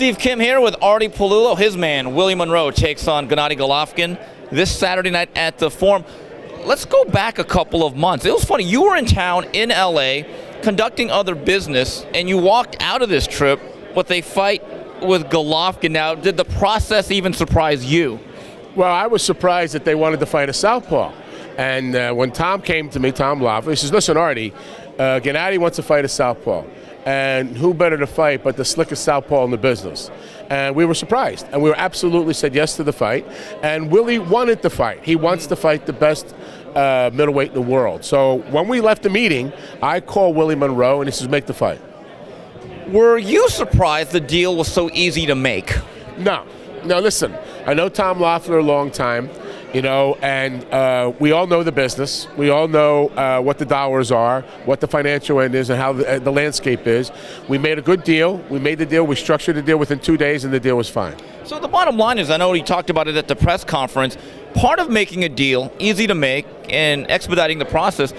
Steve Kim here with Artie Pelullo. His man, Willie Monroe, takes on Gennady Golovkin this Saturday night at the Forum. Let's go back a couple of months. It was funny. You were in town in L.A. conducting other business, and you walked out of this trip with a fight with Golovkin. Now, did the process even surprise you? Well, I was surprised that they wanted to fight a southpaw. And when Tom came to me, Tom Loeffler, he says, listen, Artie, Gennady wants to fight a southpaw. And who better to fight but the slickest southpaw in the business? And we were surprised. And we were absolutely said yes to the fight. And Willie wanted the fight. He wants to fight the best middleweight in the world. So when we left the meeting, I called Willie Monroe and he says, make the fight. Were you surprised the deal was so easy to make? No. No, listen, I know Tom Loeffler a long time, you know, and we all know the business. We all know what the dollars are, what the financial end is, and how the landscape is. We made a good deal. We made the deal. We structured the deal within 2 days, and the deal was fine. So the bottom line is, I know you talked about it at the press conference, part of making a deal easy to make and expediting the process,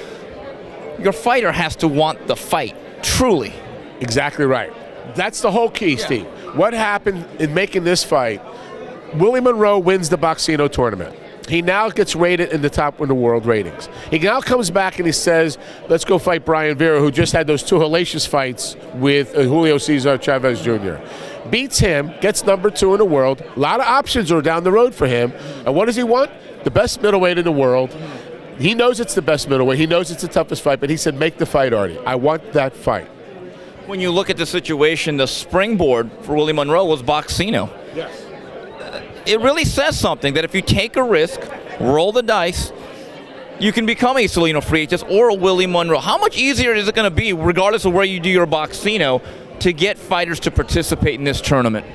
your fighter has to want the fight, truly. Exactly right. That's the whole key, Steve. What happened in making this fight? Willie Monroe wins the Boxino tournament. He now gets rated in the top in the world ratings. He now comes back and he says, let's go fight Brian Vera, who just had those two hellacious fights with Julio Cesar Chavez Jr. Beats him, gets number 2 in the world. A lot of options are down the road for him. And what does he want? The best middleweight in the world. He knows it's the best middleweight. He knows it's the toughest fight, but he said, make the fight, Artie. I want that fight. When you look at the situation, the springboard for Willie Monroe was Boxino. Yes. It really says something that if you take a risk, roll the dice, you can become a Salino Freitas or a Willie Monroe. How much easier is it going to be, regardless of where you do your Boxino, to get fighters to participate in this tournament?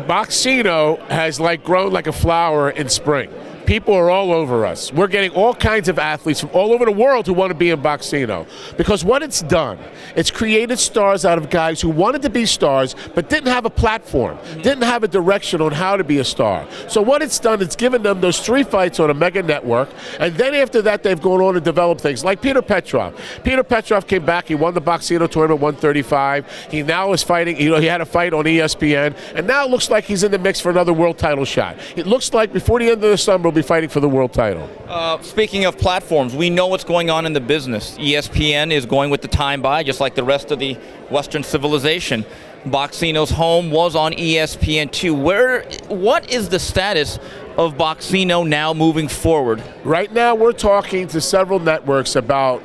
Boxino has grown like a flower in spring. People are all over us. We're getting all kinds of athletes from all over the world who want to be in Boxino. Because what it's done, it's created stars out of guys who wanted to be stars but didn't have a platform, didn't have a direction on how to be a star. So what it's done, it's given them those 3 fights on a mega network, and then after that they've gone on to develop things like Peter Petrov. Peter Petrov came back, he won the Boxino tournament 135. He now is fighting, he had a fight on ESPN, and now it looks like he's in the mix for another world title shot. It looks like before the end of the summer be fighting for the world title. Speaking of platforms, we know what's going on in the business. ESPN is going with the time buy, just like the rest of the Western civilization. Boxino's home was on ESPN2. What is the status of Boxino now moving forward? Right now we're talking to several networks about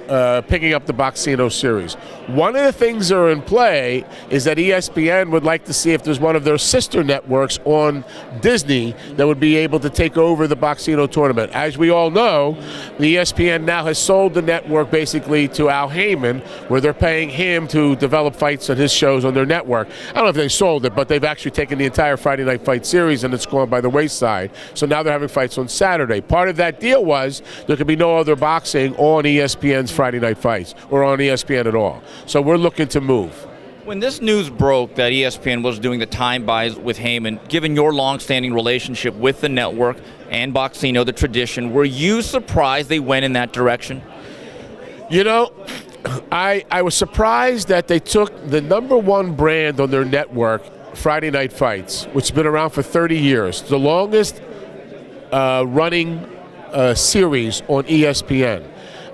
picking up the Boxino series. One of the things that are in play is that ESPN would like to see if there's one of their sister networks on Disney that would be able to take over the Boxino tournament. As we all know, the ESPN now has sold the network basically to Al Heyman, where they're paying him to develop fights on his shows on their network. I don't know if they sold it, but they've actually taken the entire Friday Night Fight series and it's gone by the wayside. So now they're having fights on Saturday. Part of that deal was there could be no other boxing on ESPN's Friday Night Fights or on ESPN at all. So we're looking to move. When this news broke that ESPN was doing the time buys with Heyman, given your long-standing relationship with the network and Boxino, the tradition, were you surprised they went in that direction? You know, I was surprised that they took the #1 brand on their network, Friday Night Fights, which has been around for 30 years, the longest running series on ESPN.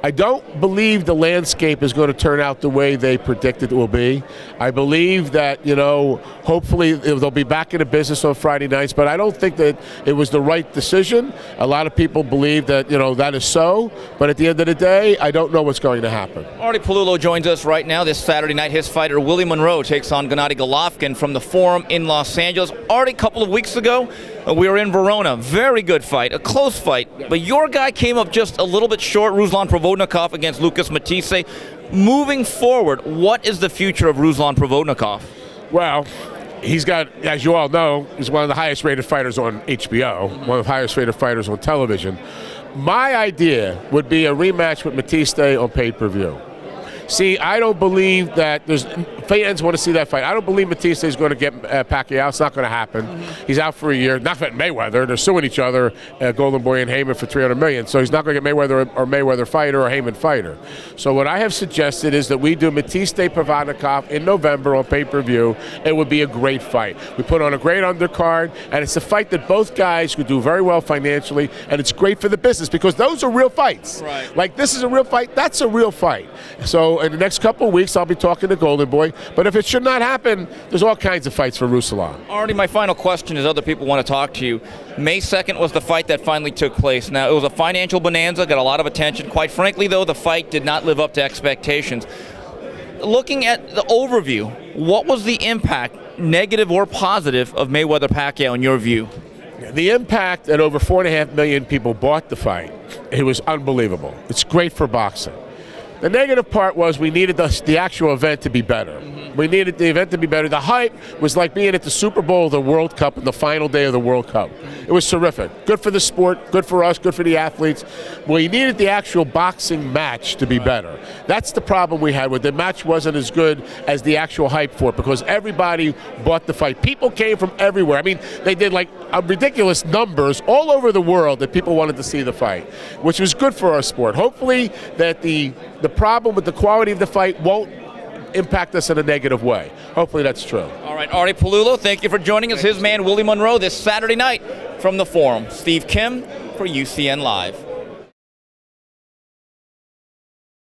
I don't believe the landscape is going to turn out the way they predicted it will be. I believe that, you know, hopefully they'll be back in the business on Friday nights, but I don't think that it was the right decision. A lot of people believe that, you know, that is so, but at the end of the day, I don't know what's going to happen. Artie Pelullo joins us right now. This Saturday night, his fighter Willie Monroe takes on Gennady Golovkin from the Forum in Los Angeles. Artie, a couple of weeks ago, we were in Verona. Very good fight, a close fight, but your guy came up just a little bit short, Ruslan Provodnikov against Lucas Matisse. Moving forward, what is the future of Ruslan Provodnikov? Well, he's got, as you all know, he's one of the highest rated fighters on HBO, one of the highest rated fighters on television. My idea would be a rematch with Matisse on pay-per-view. See, I don't believe that fans want to see that fight. I don't believe Batista is going to get Pacquiao. It's not going to happen. He's out for a year. Not fighting Mayweather. They're suing each other, Golden Boy and Heyman, for $300 million. So he's not going to get Mayweather or Mayweather fighter or Heyman fighter. So what I have suggested is that we do Batista Provodnikov in November on pay-per-view. It would be a great fight. We put on a great undercard, and it's a fight that both guys could do very well financially, and it's great for the business because those are real fights. Right. Like this is a real fight. That's a real fight. So in the next couple of weeks, I'll be talking to Golden Boy. But if it should not happen, there's all kinds of fights for Ruslan. Artie, my final question is other people want to talk to you. May 2nd was the fight that finally took place. Now, it was a financial bonanza, got a lot of attention. Quite frankly, though, the fight did not live up to expectations. Looking at the overview, what was the impact, negative or positive, of Mayweather Pacquiao in your view? The impact that over 4.5 million people bought the fight, it was unbelievable. It's great for boxing. The negative part was we needed the actual event to be better. We needed the event to be better. The hype was like being at the Super Bowl or the World Cup and the final day of the World Cup. It was terrific. Good for the sport, good for us, good for the athletes. We needed the actual boxing match to be better. That's the problem we had with it. The match wasn't as good as the actual hype for it because everybody bought the fight. People came from everywhere. I mean, they did like ridiculous numbers all over the world that people wanted to see the fight, which was good for our sport. Hopefully that the problem with the quality of the fight won't impact us in a negative way. Hopefully that's true. All right, Arthur Pelullo, thank you for joining us. His man, Willie Monroe, this Saturday night from the Forum. Steve Kim for UCN Live.